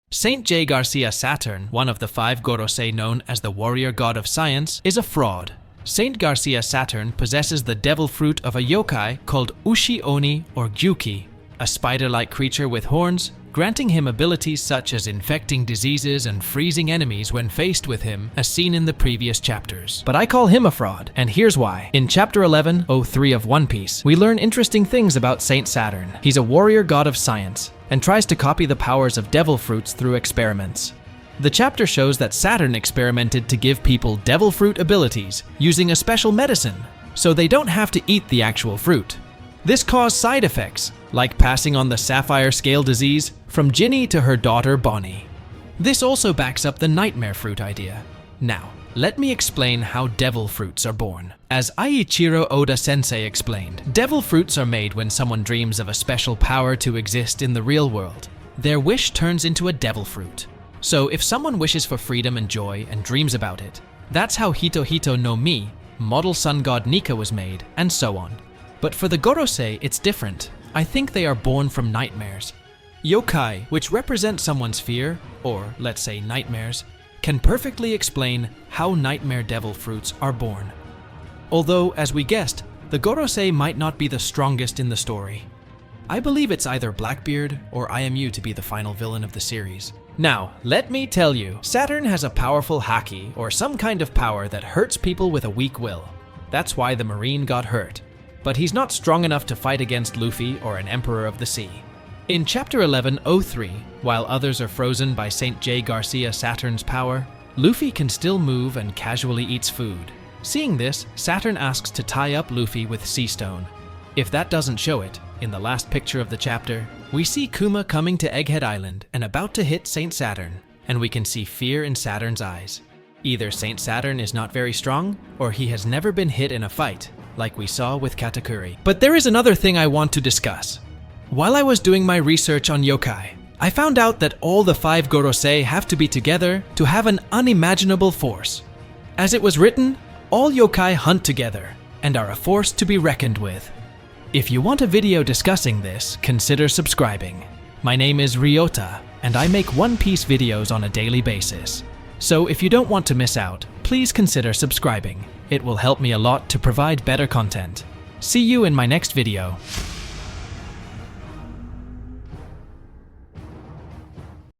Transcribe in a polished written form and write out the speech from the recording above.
Saint Saturn, one of the 5 Gorosei known as the warrior god of science, is a fraud. Saint Saturn possesses the devil fruit of a yokai called Ushi Oni or Gyuki, a spider-like creature with horns, granting him abilities such as infecting diseases and freezing enemies when faced with him, as seen in the previous chapters. But I call him a fraud, and here's why. In Chapter 11:03 of One Piece, we learn interesting things about Saint Saturn. He's a warrior god of science, and tries to copy the powers of devil fruits through experiments. The chapter shows that Saturn experimented to give people devil fruit abilities using a special medicine, so they don't have to eat the actual fruit. This caused side effects, like passing on the sapphire scale disease from Ginny to her daughter Bonnie. This also backs up the nightmare fruit idea. Now, let me explain how devil fruits are born. As Eiichiro Oda Sensei explained, devil fruits are made when someone dreams of a special power to exist in the real world. Their wish turns into a devil fruit. So if someone wishes for freedom and joy and dreams about it, that's how Hito Hito no Mi, model sun god Nika, was made, and so on. But for the Gorosei, it's different. I think they are born from nightmares. Yokai, which represent someone's fear, or let's say nightmares, can perfectly explain how nightmare devil fruits are born. Although, as we guessed, the Gorosei might not be the strongest in the story. I believe it's either Blackbeard or IMU to be the final villain of the series. Now, let me tell you, Saturn has a powerful haki, or some kind of power that hurts people with a weak will. That's why the Marine got hurt. But he's not strong enough to fight against Luffy or an Emperor of the Sea. In Chapter 11:03, while others are frozen by Saint Saturn's power, Luffy can still move and casually eats food. Seeing this, Saturn asks to tie up Luffy with sea stone. If that doesn't show it, in the last picture of the chapter, we see Kuma coming to Egghead Island and about to hit Saint Saturn, and we can see fear in Saturn's eyes. Either Saint Saturn is not very strong, or he has never been hit in a fight, like we saw with Katakuri. But there is another thing I want to discuss. While I was doing my research on yokai, I found out that all the 5 Gorosei have to be together to have an unimaginable force. As it was written, all yokai hunt together and are a force to be reckoned with. If you want a video discussing this, consider subscribing. My name is Ryota, and I make One Piece videos on a daily basis. So if you don't want to miss out, please consider subscribing. It will help me a lot to provide better content. See you in my next video.